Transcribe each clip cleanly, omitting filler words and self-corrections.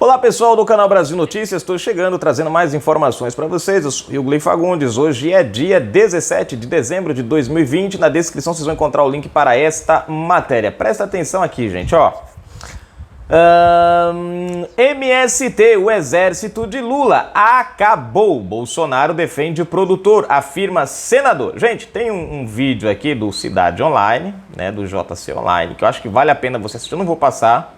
Olá pessoal do canal Brasil Notícias, estou chegando trazendo mais informações para vocês. Eu sou o Gley Fagundes. Hoje é dia 17 de dezembro de 2020. Na descrição vocês vão encontrar o link para esta matéria. Presta atenção aqui, gente, ó. MST, o exército de Lula, acabou. Bolsonaro defende o produtor, afirma senador. Gente, tem um vídeo aqui do Cidade Online, né, do JC Online, que eu acho que vale a pena você assistir. Eu não vou passar,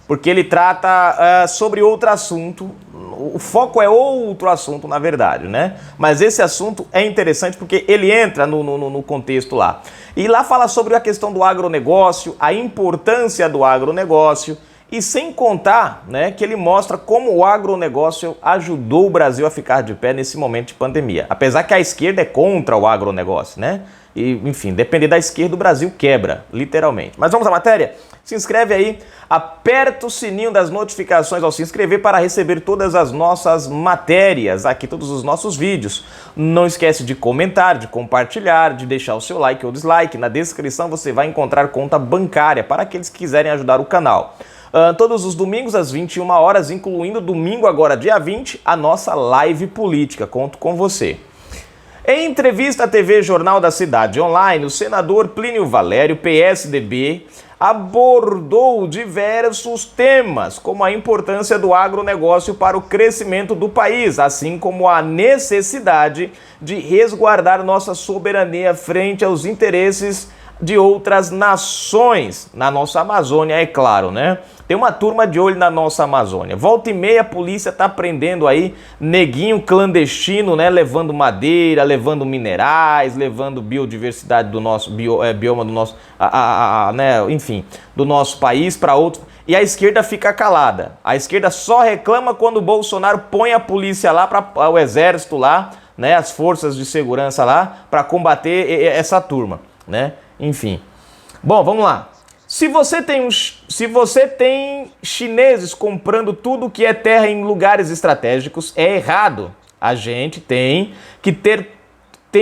porque ele trata sobre outro assunto. O foco é outro assunto, na verdade, né? Mas esse assunto é interessante porque ele entra no contexto lá. E lá fala sobre a questão do agronegócio, a importância do agronegócio, e sem contar, né, que ele mostra como o agronegócio ajudou o Brasil a ficar de pé nesse momento de pandemia. Apesar que a esquerda é contra o agronegócio, né? E, enfim, depender da esquerda, o Brasil quebra, literalmente. Mas vamos à matéria? Se inscreve aí, aperta o sininho das notificações ao se inscrever para receber todas as nossas matérias, aqui todos os nossos vídeos. Não esquece de comentar, de compartilhar, de deixar o seu like ou dislike. Na descrição você vai encontrar conta bancária para aqueles que quiserem ajudar o canal. Todos os domingos às 21 horas, incluindo domingo agora, dia 20, a nossa live política. Conto com você. Em entrevista à TV Jornal da Cidade Online, o senador Plínio Valério, PSDB, abordou diversos temas, como a importância do agronegócio para o crescimento do país, assim como a necessidade de resguardar nossa soberania frente aos interesses de outras nações, na nossa Amazônia, é claro, né? Tem uma turma de olho na nossa Amazônia. Volta e meia a polícia tá prendendo aí neguinho clandestino, né? Levando madeira, levando minerais, levando biodiversidade do nosso bioma do nosso, né? Enfim, do nosso país para outro. E a esquerda fica calada. A esquerda só reclama quando o Bolsonaro põe a polícia lá, o exército lá, né? As forças de segurança lá para combater essa turma, né? Enfim. Bom, vamos lá. Se você tem chineses comprando tudo que é terra em lugares estratégicos, é errado. A gente tem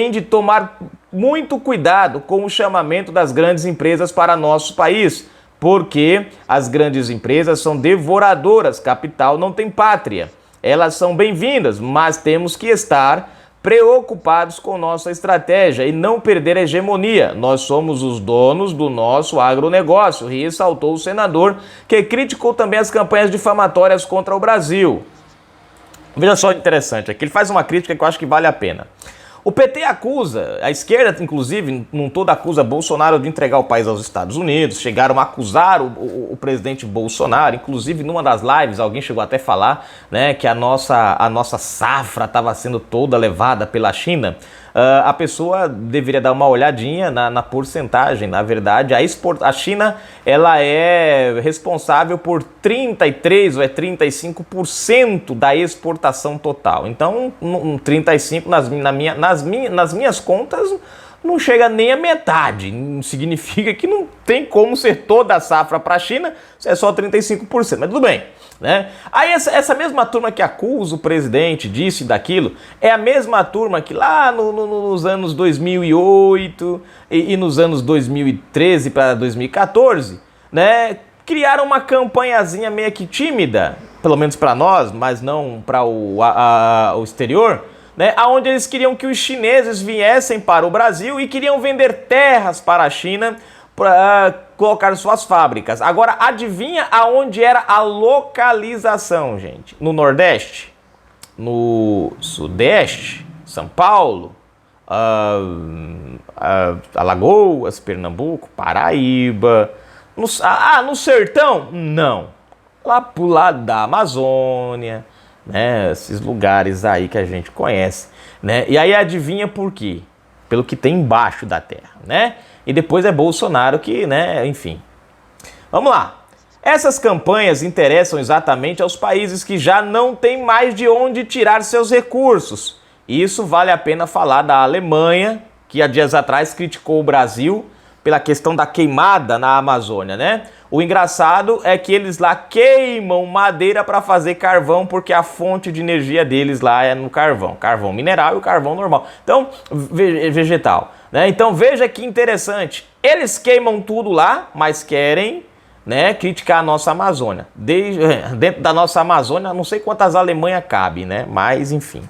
de tomar muito cuidado com o chamamento das grandes empresas para nosso país, porque as grandes empresas são devoradoras, capital não tem pátria. Elas são bem-vindas, mas temos que estar preocupados com nossa estratégia e não perder a hegemonia. Nós somos os donos do nosso agronegócio, ressaltou o senador, que criticou também as campanhas difamatórias contra o Brasil. Veja só interessante, aqui ele faz uma crítica que eu acho que vale a pena. O PT acusa, a esquerda inclusive, num todo acusa Bolsonaro de entregar o país aos Estados Unidos, chegaram a acusar o presidente Bolsonaro, inclusive numa das lives alguém chegou até a falar, né, que a nossa safra estava sendo toda levada pela China. A pessoa deveria dar uma olhadinha na porcentagem. Na verdade, a China ela é responsável por 33% ou 35% da exportação total. Então, 35% nas minhas contas não chega nem a metade. Significa que não tem como ser toda a safra para a China, é só 35%, mas tudo bem, né? Aí essa mesma turma que acusa o presidente disso e daquilo, é a mesma turma que lá nos anos 2008 e nos anos 2013 para 2014, né, criaram uma campanhazinha meio que tímida, pelo menos para nós, mas não para o exterior, né, onde eles queriam que os chineses viessem para o Brasil e queriam vender terras para a China para colocar suas fábricas. Agora, adivinha aonde era a localização, gente? No Nordeste? No Sudeste? São Paulo? Alagoas, Pernambuco, Paraíba? No Sertão? Não. Lá pro lado da Amazônia, né? Esses lugares aí que a gente conhece, né? E aí adivinha por quê? Pelo que tem embaixo da terra, né? E depois é Bolsonaro que, né, enfim. Vamos lá. Essas campanhas interessam exatamente aos países que já não têm mais de onde tirar seus recursos. Isso vale a pena falar da Alemanha, que há dias atrás criticou o Brasil pela questão da queimada na Amazônia, né? O engraçado é que eles lá queimam madeira para fazer carvão, porque a fonte de energia deles lá é no carvão. Carvão mineral e o carvão normal. Então, vegetal, né? Então veja que interessante. Eles queimam tudo lá, mas querem né, criticar a nossa Amazônia. Dentro da nossa Amazônia, não sei quantas Alemanha cabe, né? Mas, enfim.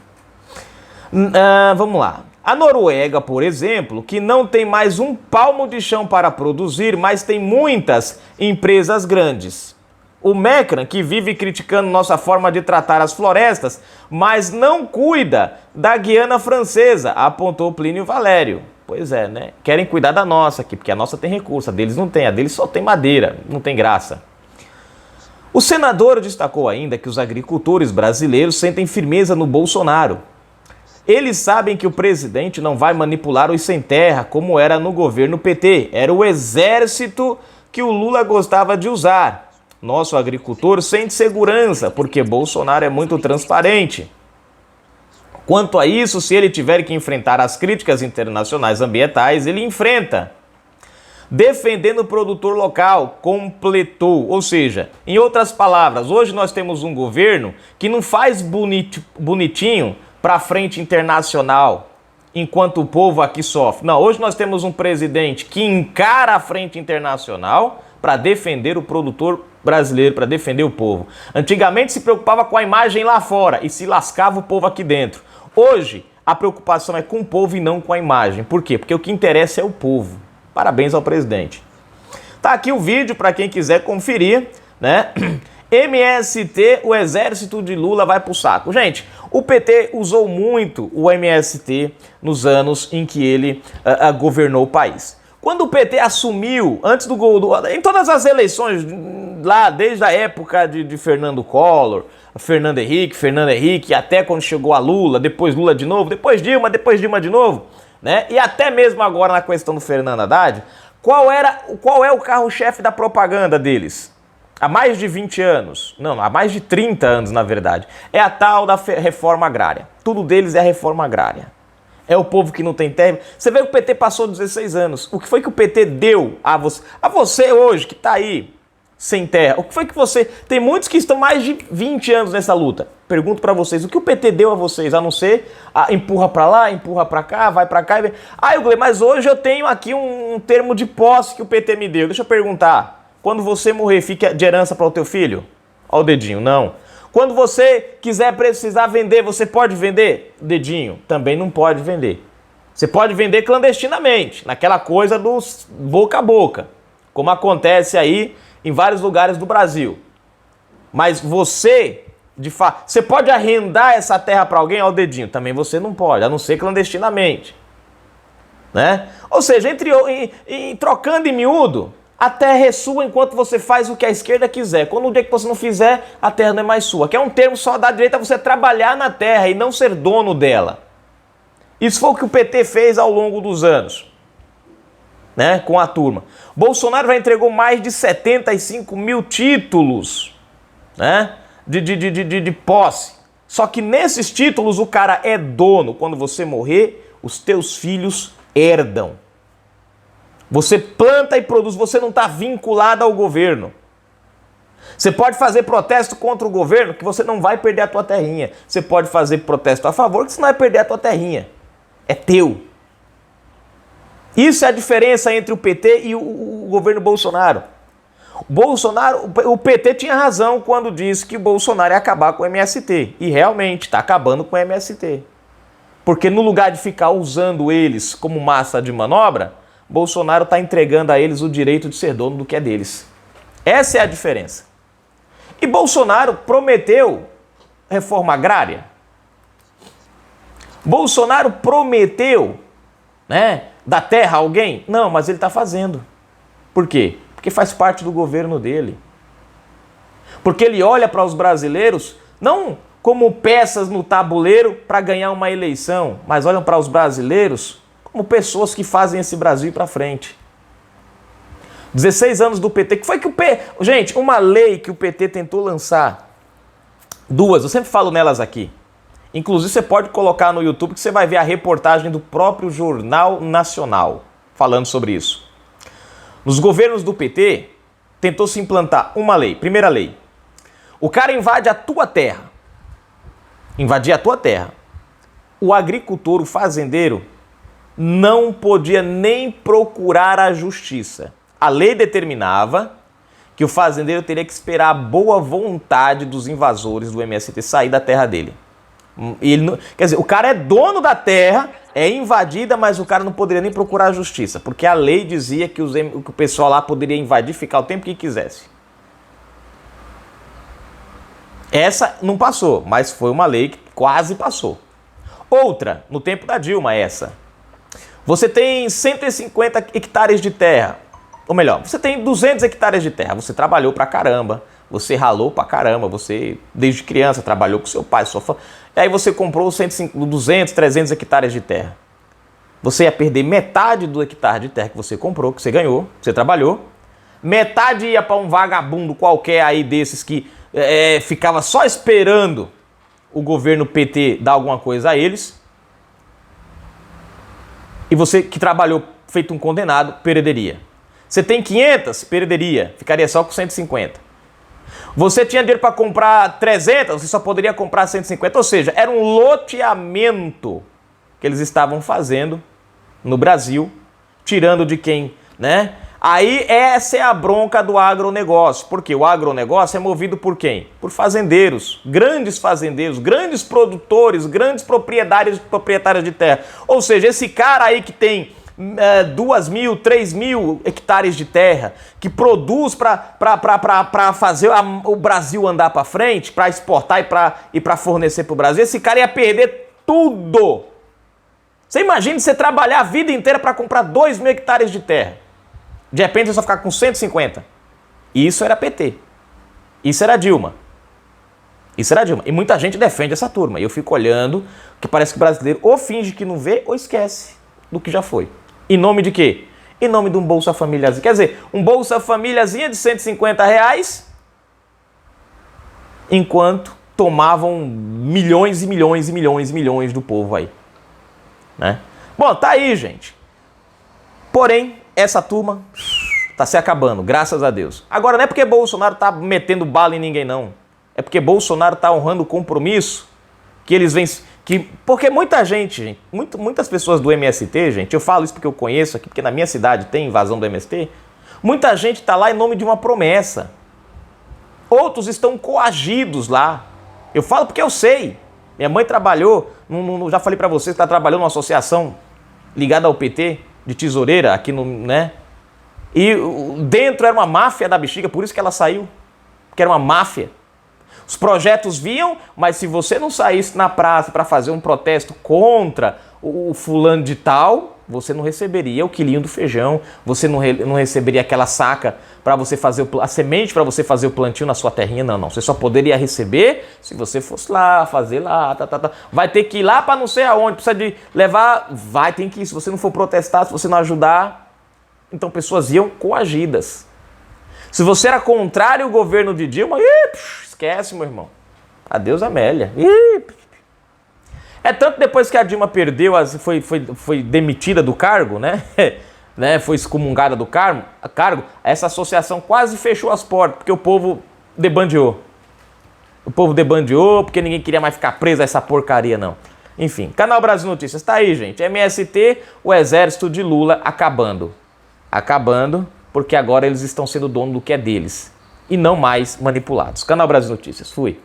Vamos lá. A Noruega, por exemplo, que não tem mais um palmo de chão para produzir, mas tem muitas empresas grandes. O Mecran, que vive criticando nossa forma de tratar as florestas, mas não cuida da Guiana Francesa, apontou Plínio Valério. Pois é, né? Querem cuidar da nossa aqui, porque a nossa tem recurso, a deles não tem, a deles só tem madeira, não tem graça. O senador destacou ainda que os agricultores brasileiros sentem firmeza no Bolsonaro. Eles sabem que o presidente não vai manipular os sem terra como era no governo PT. Era o exército que o Lula gostava de usar. Nosso agricultor sente segurança porque Bolsonaro é muito transparente. Quanto a isso, se ele tiver que enfrentar as críticas internacionais ambientais, ele enfrenta. Defendendo o produtor local, completou. Ou seja, em outras palavras, hoje nós temos um governo que não faz bonitinho para a frente internacional, enquanto o povo aqui sofre. Não, hoje nós temos um presidente que encara a frente internacional para defender o produtor brasileiro, para defender o povo. Antigamente se preocupava com a imagem lá fora e se lascava o povo aqui dentro. Hoje, a preocupação é com o povo e não com a imagem. Por quê? Porque o que interessa é o povo. Parabéns ao presidente. Tá aqui o vídeo para quem quiser conferir, né? MST, o exército de Lula vai pro saco. Gente, o PT usou muito o MST nos anos em que ele governou o país. Quando o PT assumiu, antes do em todas as eleições, lá desde a época de Fernando Collor, Fernando Henrique, até quando chegou a Lula, depois Lula de novo, depois Dilma de novo, né? E até mesmo agora na questão do Fernando Haddad, qual é o carro-chefe da propaganda deles? Há mais de 20 anos, não, há mais de 30 anos, na verdade, é a tal da reforma agrária. Tudo deles é a reforma agrária. É o povo que não tem terra. Você vê que o PT passou 16 anos. O que foi que o PT deu a você? A você hoje, que está aí, sem terra. O que foi que você... Tem muitos que estão mais de 20 anos nessa luta. Pergunto para vocês, o que o PT deu a vocês? A não ser, empurra para lá, empurra para cá, vai para cá. Eu falei, mas hoje eu tenho aqui um termo de posse que o PT me deu. Deixa eu perguntar. Quando você morrer, fica de herança para o teu filho? Olha o dedinho, não. Quando você precisar vender, você pode vender? Dedinho, também não pode vender. Você pode vender clandestinamente, naquela coisa do boca a boca, como acontece aí em vários lugares do Brasil. Mas você, de fato, você pode arrendar essa terra para alguém? Olha o dedinho, também você não pode, a não ser clandestinamente. Né? Ou seja, trocando em miúdo, a terra é sua enquanto você faz o que a esquerda quiser. Quando o dia que você não fizer, a terra não é mais sua. Que é um termo só dá direito a você trabalhar na terra e não ser dono dela. Isso foi o que o PT fez ao longo dos anos, né, com a turma. Bolsonaro já entregou mais de 75 mil títulos, né, de posse. Só que nesses títulos o cara é dono. Quando você morrer, os teus filhos herdam. Você planta e produz, você não está vinculado ao governo. Você pode fazer protesto contra o governo, que você não vai perder a tua terrinha. Você pode fazer protesto a favor, que você não vai perder a tua terrinha. É teu. Isso é a diferença entre o PT e o governo Bolsonaro. O PT tinha razão quando disse que o Bolsonaro ia acabar com o MST. E realmente está acabando com o MST. Porque no lugar de ficar usando eles como massa de manobra, Bolsonaro está entregando a eles o direito de ser dono do que é deles. Essa é a diferença. E Bolsonaro prometeu reforma agrária. Bolsonaro prometeu, né, dar terra a alguém? Não, mas ele está fazendo. Por quê? Porque faz parte do governo dele. Porque ele olha para os brasileiros não como peças no tabuleiro para ganhar uma eleição, mas olham para os brasileiros como pessoas que fazem esse Brasil ir para frente. 16 anos do PT. Que foi que o PT... Gente, uma lei que o PT tentou lançar. Duas, eu sempre falo nelas aqui. Inclusive você pode colocar no YouTube que você vai ver a reportagem do próprio Jornal Nacional falando sobre isso. Nos governos do PT, tentou se implantar uma lei. Primeira lei. O cara invade a tua terra. Invadir a tua terra. O agricultor, o fazendeiro, não podia nem procurar a justiça. A lei determinava que o fazendeiro teria que esperar a boa vontade dos invasores do MST sair da terra dele. E ele não, quer dizer, o cara é dono da terra, é invadida, mas o cara não poderia nem procurar a justiça, porque a lei dizia que o pessoal lá poderia invadir e ficar o tempo que quisesse. Essa não passou, mas foi uma lei que quase passou. Outra, no tempo da Dilma, essa. Você tem 150 hectares de terra. Ou melhor, você tem 200 hectares de terra. Você trabalhou pra caramba. Você ralou pra caramba. Você, desde criança, trabalhou com seu pai, sua família. E aí você comprou 200, 300 hectares de terra. Você ia perder metade do hectare de terra que você comprou, que você ganhou, que você trabalhou. Metade ia pra um vagabundo qualquer aí desses que ficava só esperando o governo PT dar alguma coisa a eles. E você que trabalhou feito um condenado, perderia. Você tem 500, perderia. Ficaria só com 150. Você tinha dinheiro para comprar 300, você só poderia comprar 150. Ou seja, era um loteamento que eles estavam fazendo no Brasil, tirando de quem, né? Aí essa é a bronca do agronegócio. Porque o agronegócio é movido por quem? Por fazendeiros, grandes produtores, grandes proprietários de terra. Ou seja, esse cara aí que tem 2.000, 3.000 hectares de terra, que produz para fazer o Brasil andar para frente, para exportar e para fornecer para o Brasil, esse cara ia perder tudo. Você imagina você trabalhar a vida inteira para comprar 2.000 hectares de terra. De repente você só ficar com 150. Isso era PT. Isso era Dilma. Isso era Dilma. E muita gente defende essa turma. E eu fico olhando que parece que o brasileiro ou finge que não vê ou esquece do que já foi. Em nome de quê? Em nome de um Bolsa Famíliazinho. Quer dizer, um Bolsa Famíliazinha de R$150, enquanto tomavam milhões e milhões e milhões e milhões do povo aí. Né? Bom, tá aí, gente. Porém, essa turma tá se acabando, graças a Deus. Agora, não é porque Bolsonaro tá metendo bala em ninguém, não. É porque Bolsonaro tá honrando o compromisso que eles vêm... Porque muita gente, muitas pessoas do MST, gente, eu falo isso porque eu conheço aqui, porque na minha cidade tem invasão do MST, muita gente tá lá em nome de uma promessa. Outros estão coagidos lá. Eu falo porque eu sei. Minha mãe trabalhou, já falei pra vocês que ela trabalhou numa associação ligada ao PT, de tesoureira, aqui no, né? E dentro era uma máfia da bexiga, por isso que ela saiu. Porque era uma máfia. Os projetos vinham, mas se você não saísse na praça para fazer um protesto contra o fulano de tal, você não receberia o quilinho do feijão, você não receberia aquela saca para você fazer a semente para você fazer o plantio na sua terrinha, não. Você só poderia receber se você fosse lá, fazer lá, Vai ter que ir lá para não sei aonde, precisa de levar, tem que ir, se você não for protestar, se você não ajudar. Então pessoas iam coagidas. Se você era contrário ao governo de Dilma, esquece, meu irmão. Adeus, Amélia. É tanto depois que a Dilma perdeu, foi demitida do cargo, né? Foi excomungada do cargo, essa associação quase fechou as portas, porque o povo debandeou. O povo debandeou, porque ninguém queria mais ficar preso a essa porcaria, não. Enfim, Canal Brasil Notícias, tá aí, gente. MST, o exército de Lula acabando. Acabando, porque agora eles estão sendo dono do que é deles. E não mais manipulados. Canal Brasil Notícias, fui.